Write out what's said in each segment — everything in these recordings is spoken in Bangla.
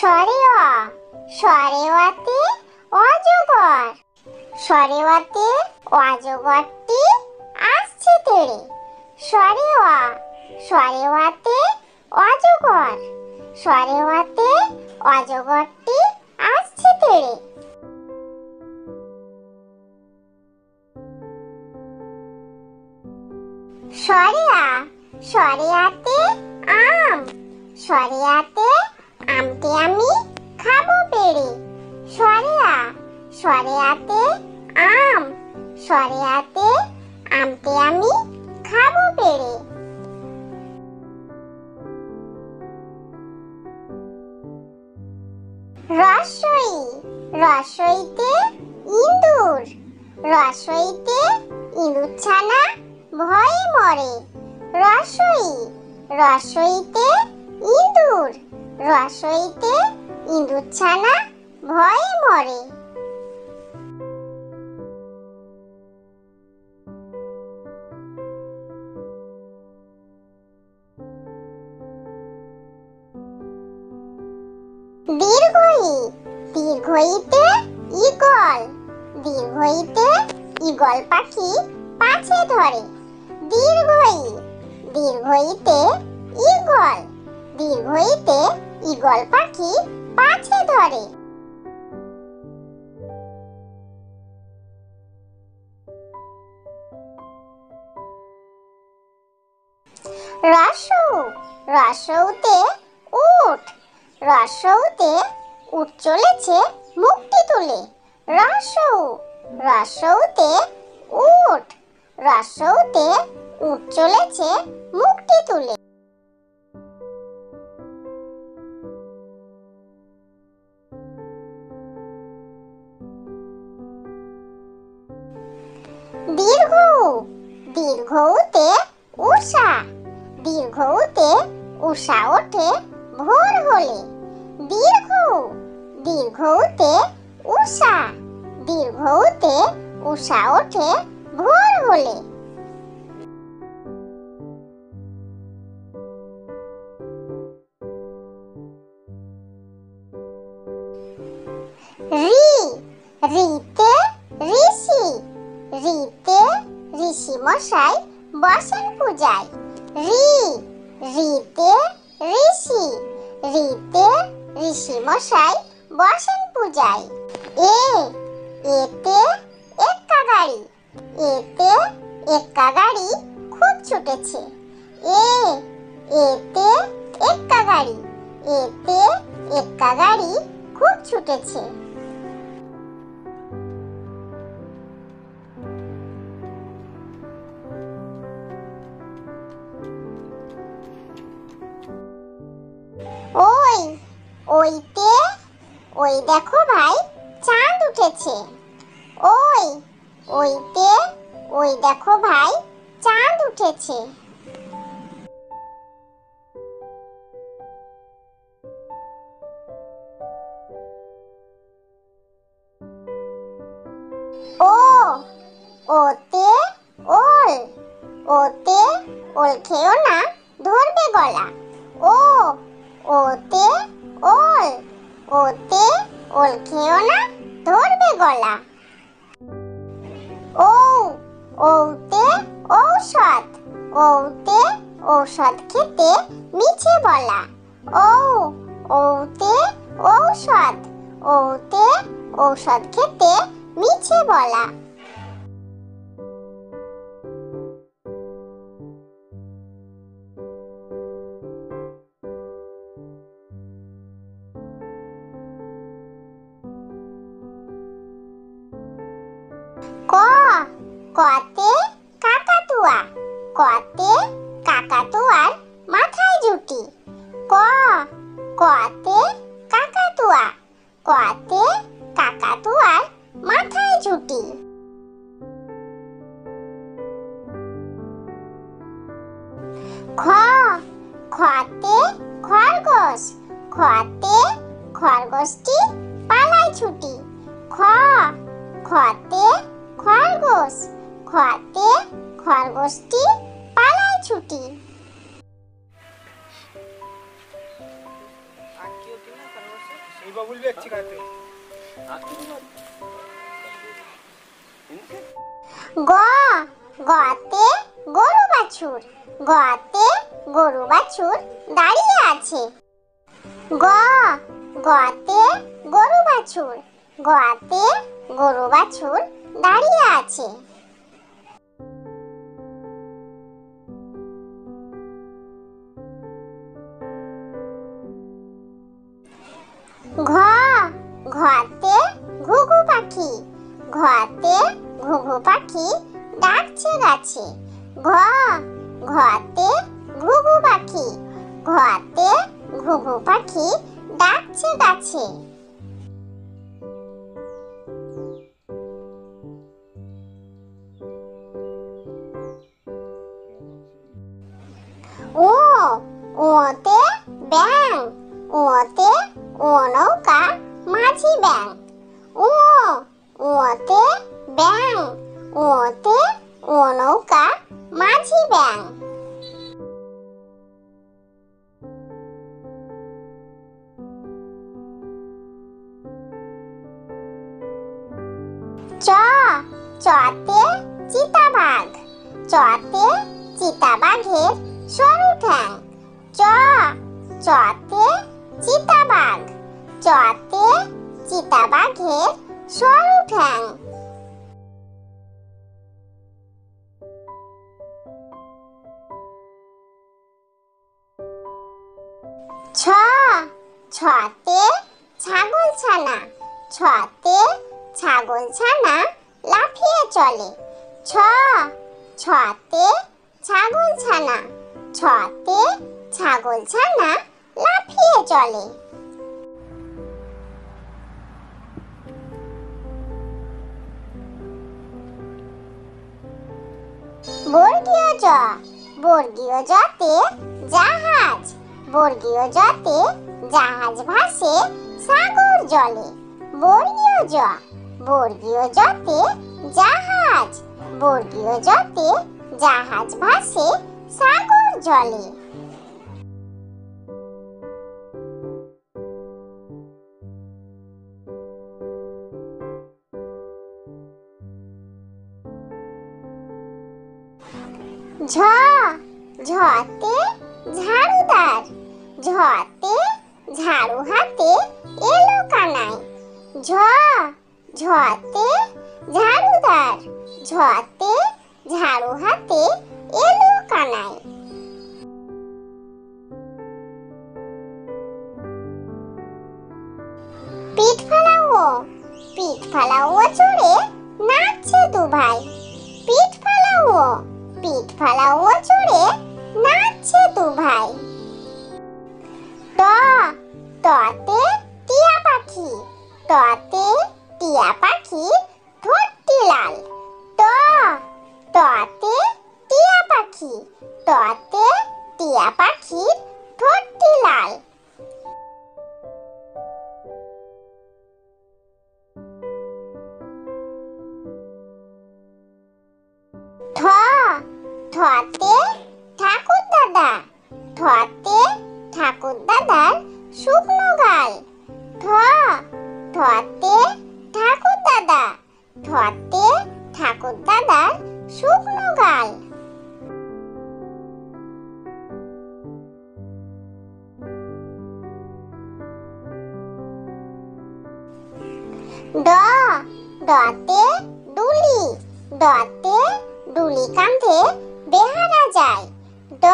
স্বরে অ, স্বরে অতে অজগর। স্বরে অতে অজগরটি আসছে তেড়ে। স্বরে অ, স্বরে অতে অজগর। স্বরে অতে অজগরটি আসছে তেড়ে। স্বরে আ, স্বরে আতে আম। স্বরে আতে আমটি আমি খাবো পেড়ে। স্বরে আ, স্বরে আতে আম। স্বরে আতে আমটি আমি খাবো পেড়ে। রস্বই, রস্বইতে ইঁদুর। রস্বইতে ইঁদুর ছানা ভয়ে মরে। রস্বই, রস্বইতে ইঁদুর। রস্বইতে ইঁদুর ছানা ভয়ে মরে। দীর্ঘই, দীর্ঘইতে ঈগল। দীর্ঘইতে ঈগল পাখি পাছে ধরে। দীর্ঘই, দীর্ঘইতে ঈগল। দীর্ঘইতে ঈগল পাখি পাছে ধরে। রস্বউ, রস্বউতে উট। রস্বউতে উট চলেছে মুখটি তুলে। রস্বউ, রস্বউতে উট। রস্বউতে উট চলেছে মুখটি তুলে। দীর্ঘউ, দীর্ঘউতে উষা। দীর্ঘউতে উষা ওঠে ভোর হলে। দীর্ঘউ, দীর্ঘউতে উষা। দীর্ঘউতে উষা ওঠে ভোর হলে। রি, রিতে ঋষি। রিতে ঋষি মশাই বসেন পূজায়। রি, রিতে ঋষি। রিতে ঋষি মশাই বসেন পূজায়। এ, এতে এক্কা গাড়ি। এতে এক্কা গাড়ি খুব ছুটেছে। এ, এতে এক্কা গাড়ি। এতে এক্কা গাড়ি খুব ছুটেছে। ওই, ওইতে ওই দেখো ভাই চাঁদ উঠেছে। ওই, ওইতে ওই দেখো ভাই চাঁদ উঠেছে। ও, ওতে ওল। ওতে ওল খেও না ধরবে গলা। ও, ওতে ওল। ওতে ওল খেও না ধরবে গলা। ও, ওতে ঔষধ। ওতে ঔষধ খেতে মিছে বলা। ও, ওতে ঔষধ। ওতে ঔষধ খেতে মিছে বলা। ক, কতে কাকাতুয়া। কতে কাকাতুয়ার মাথায় জুটি। ক, কতে কাকাতুয়া। কতে কাকাতুয়ার মাথায় জুটি। খ, খতে খরগোশ। খতে খরগোশটি পালায় ছুটি। খ, খতে খরগোশ। খতে খরগোশটি পালায় ছুটি। आँखियों की ना खरगोश এই বাবুল বেগ চিকাতে গ গতে গরু বাছুর, গতে গরু বাছুর দাঁড়িয়ে আছে। গ গতে গরু বাছুর, গতে গরু বাছুর দাঁড়িয়ে আছে। ঘ ঘতে ঘুঘু পাখি, ঘতে ঘুঘু পাখি ডাকছে গাছে। ঘ ঘতে ঘুঘু পাখি, ঘতে ঘুঘু পাখি ডাকছে গাছে। ও ওতে ব্যাং, ওতে ও নৌকা মাঝি ব্যাং। ও ওতে ব্যাং, ওতে ও নৌকা মাঝি ব্যাং। চ চতে চিতাবাঘ, চতে চিতাবাঘের সরু ঠ্যাং। চ চতে চিতাবাঘ, চতে চিতাবাঘের সরু ঠ্যাং। ছ ছতে ছাগল ছানা, ছতে ছাগল ছানা লাফিয়ে চলে। ছ ছতে ছাগল ছানা, ছতে ছাগল ছানা লাফিয়ে চলে। বর্গীয় জ বর্গীয় জতে জাহাজ, বর্গীয় জতে জাহাজ ভাসে সাগর জলে। বর্গীয় জ বর্গীয় জতে জাহাজ, বর্গীয় জতে জাহাজ ভাসে সাগর জলে। ঝ ঝতে ঝাড়ুদার, ঝতে ঝাড়ু হাতে এলো কানাই। ঝ ঝতে ঝাড়ুদার, ঝতে ঝাড়ু হাতে এলো কানাই। পিঠ ফেলাও, পিঠ ফেলাও চড়ে নাচছে দু ভাই। পিঠ ফেলাও, পিঠ ফেলাও চড়ে নাচছে দু ভাই। ট টতে টিয়া পাখি, টতে টিয়া পাখি ঠোঁটটি লাল। ট টতে টিয়া পাখি, টতে টিয়া পাখির ঠোঁটটি লাল। ঠ ঠতে ঠাকুর দাদা, ঠতে ঠাকুর দাদার শুকনো গাল। ঠ ঠতে ঠাকুর দাদা, ঠতে ঠাকুর দাদার শুকনো গাল। ড ডতে ডুলি, ডতে ডুলি কাঁধে বেহারা যায়। ড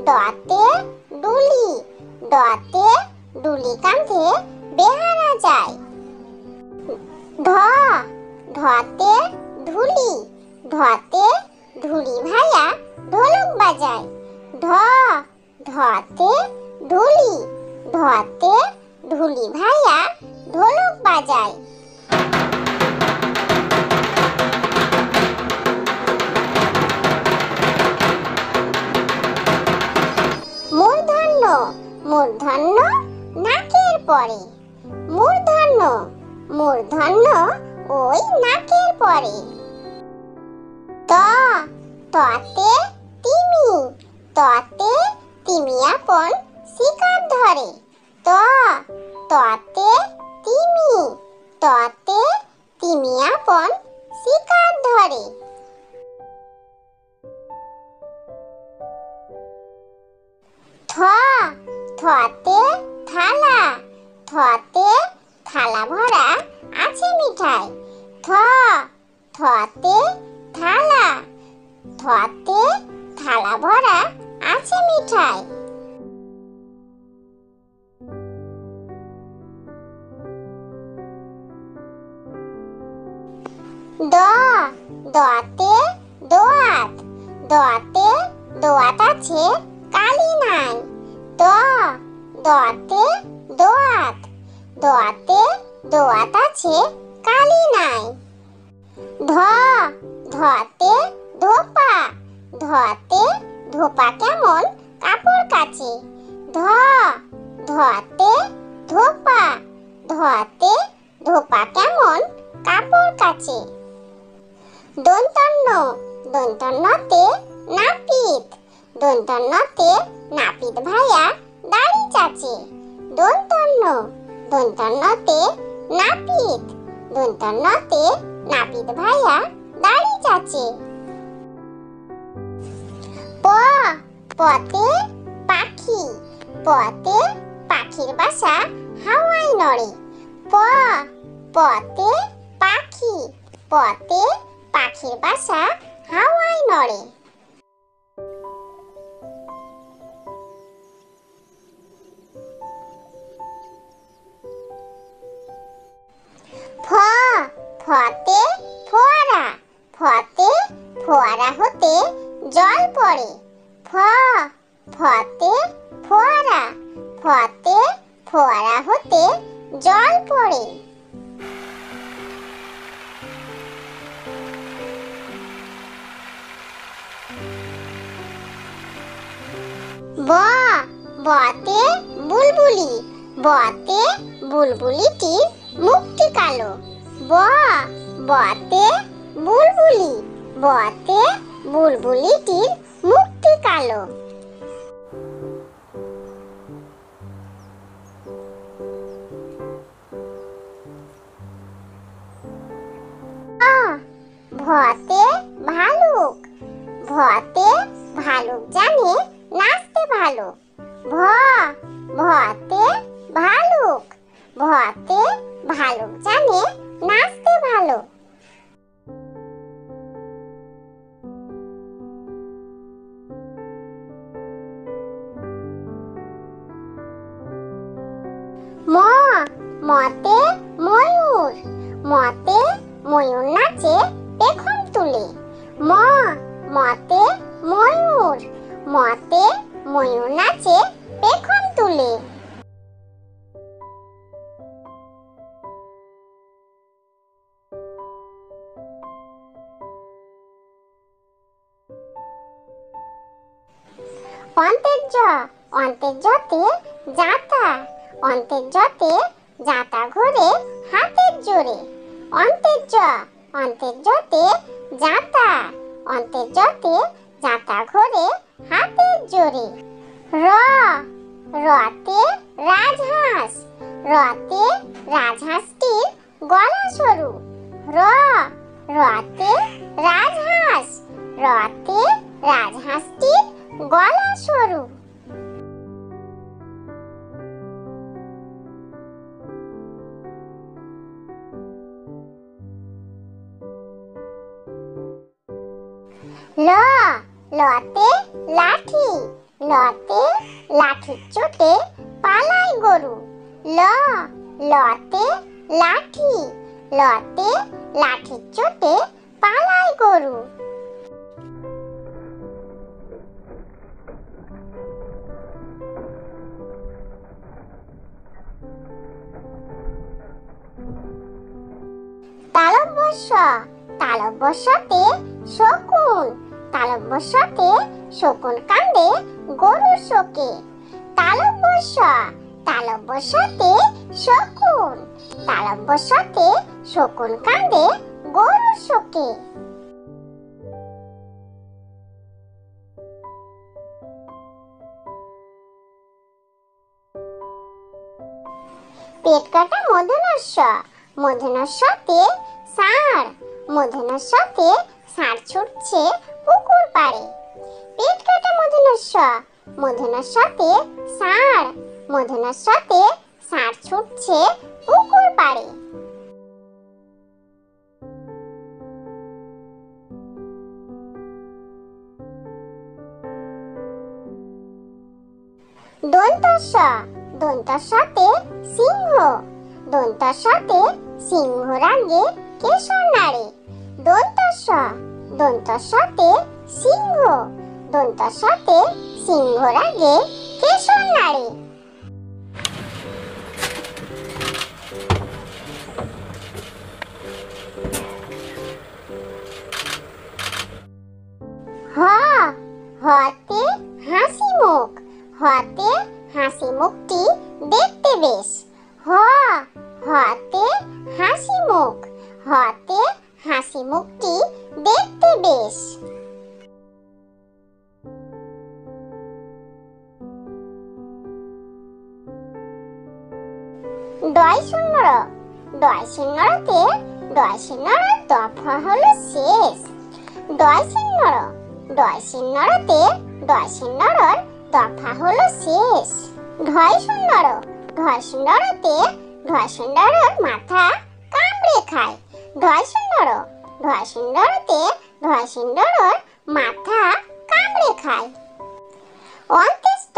ডতে ডুলি, ডতে ডুলি কাঁধে বেহারা যায়। ঢ ঢতে ঢুলি, ঢতে ঢুলি ভাইয়া ঢোলক বাজায়। ঢ ঢতে ঢুলি, ঢতে ঢুলি ভাইয়া ঢোলক বাজায়। মূর্ধন্য মূর্ধন্য নাকের পরে, মূর্ধন্য মূর্ধন্য ওই নাকের পরে। ত ততে তিমি, ততে তিমি আপন শিকার ধরে। ত ততে তিমি, ততে তিমি আপন শিকার ধরে। থ থতে থালা, থতে থালা ভরা আছে মিঠাই। থ থতে থালা, থতে থালা ভরা আছে মিঠাই। দ দতে দোয়াত, দতে দোয়াত আছে কালি নাই। দ দতে দোয়াত, দতে দোয়াত আছে কালি নাই। ধ ধতে ধোপা, ধতে ধোপা কেমন কাপড় কাচে। ধ ধতে ধোপা, ধতে ধোপা কেমন কাপড় কাচে। দন্তন্য দন্তন্যতে নাপিত, দন্তন্যতে নাপিত ভাইয়া দাড়ি চাচে। দন্তন্য দন্তন্যতে নাপিত, দন্তন্যতে নাপিত ভাইয়া দাড়ি চাচে। প পতে পাখি, পতে পাখির বাসা হাওয়ায় নড়ে। প পতে পাখি, পতে পাখির বাসা হাওয়ায় নড়ে। ফ ফতে ফোয়ারা, ফতে ফোয়ারা হতে জল পড়ে। ফ ফতে ফোয়ারা, ফতে ফোয়ারা হতে জল পড়ে। ব বতে বুলবুলি, বতে বুলবুলিটির মুখটি কালো। ব বতে বুলবুলি, বতে বুলবুলিটির মুখটি কালো। ভতে ভালুক, ভতে ভালুক জানে নাচতে ভালো। ভ ভতে ভালুক, ভতে ভালুক জানে নাচতে ভালো। ম মতে ময়ূর, মতে ময়ূর নাচে পেখম তুলে। ম মতে ময়ূর, মতে ময়ূর নাচে পেখম তুলে। অন্তের জ অন্তের জতে জাতা, অন্তের জতে জাতা ঘোরে হাতের জোরে। অন্তের জ অন্তের জতে জাতা, অন্তের জতে জাতা ঘোরে হাতের জোরে। র রতে রাজহাঁস, রতে রাজহাঁসটির গলা সরু। র রতে রাজহাঁস, রতে রাজহাঁসটির গলা সরু। ল লতে লাঠি, লতে লাঠির চোটে পালায় গরু। ল লতে লাঠি, লতে লাঠির চোটে পালায় গরু। তালব্য শ তালব্য শতে শকুন, তালব্য শতে শকুন কান্দে গরুর শোকে। তালব্য শ তালব্য শতে শকুন, তালব্য শতে শকুন কান্দে গরুর শোকে। পেট কাটা মূর্ধন্য ষ, মূর্ধন্য ষতে ষাঁড়, মূর্ধন্য ষতে ষাঁড় ছুটছে পুকুর পাড়ে। পেট কাটা মূর্ধন্য ষ, মূর্ধন্য ষতে ষাঁড়, মূর্ধন্য ষতে ষাঁড় ছুটছে পুকুর পাড়ে। দন্ত স, দন্ত সতে সিংহ, দন্ত সতে সিংহ রাগে কেশর নাড়ে। দন্ত স, দন্ত সতে সিংহ, দন্ত সতে সিংহ রাগে কেশর নাড়ে। হ, হতে হাসি মুখ, হতে হাসি মুখটি দেখতে বেশ। হ, হতে হাসি মুখ, হতে হাসি মুখটি দেখতে বেশ। ডয় শূন্য র, ডয় শূন্য রতে, ডয় শূন্য র দফা হলো শেষ। ডয় শূন্য র, ডয় শূন্য রতে, ডয় শূন্য রর দফা হলো শেষ। ঢয় শূন্য র, ঢয় শূন্য রতে, ঢয় শূন্য রর মাথা কামড়ে খায়। ঢয় শূন্য র, ঢয় শূন্য রতে, ঢয় শূন্য রর মাথা কামড়ে খায়। অন্ত্যেষ্ট,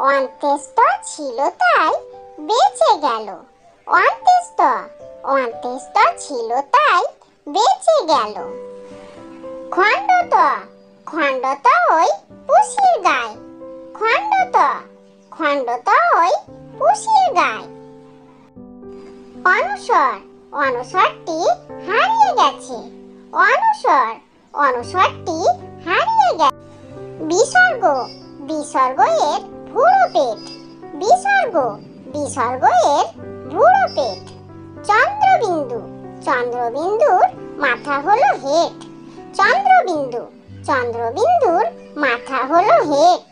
অন্ত্যেষ্ট ছিল তাই বেঁচে গেল। অন্ত্যেষ্ট, অন্ত্যেষ্ট ছিল তাই বেঁচে গেল। খণ্ডত, খণ্ডত ওই পুষির গায়। খণ্ডত, খণ্ডত ওই পুষির গায়। অনুসর, অনুসরটি হারিয়ে গেছে। অনুসর, অনুসরটি হারিয়ে গেছে। বিসর্গ, বিসর্গ এর ভুরো পেট। বিসর্গ, বিসর্গ এর ভুরো পেট। চন্দ্রবিন্দু, চন্দ্রবিন্দুর মাথা হলো হেড। চন্দ্রবিন্দু, চন্দ্রবিন্দুর মাথা হলো হেড।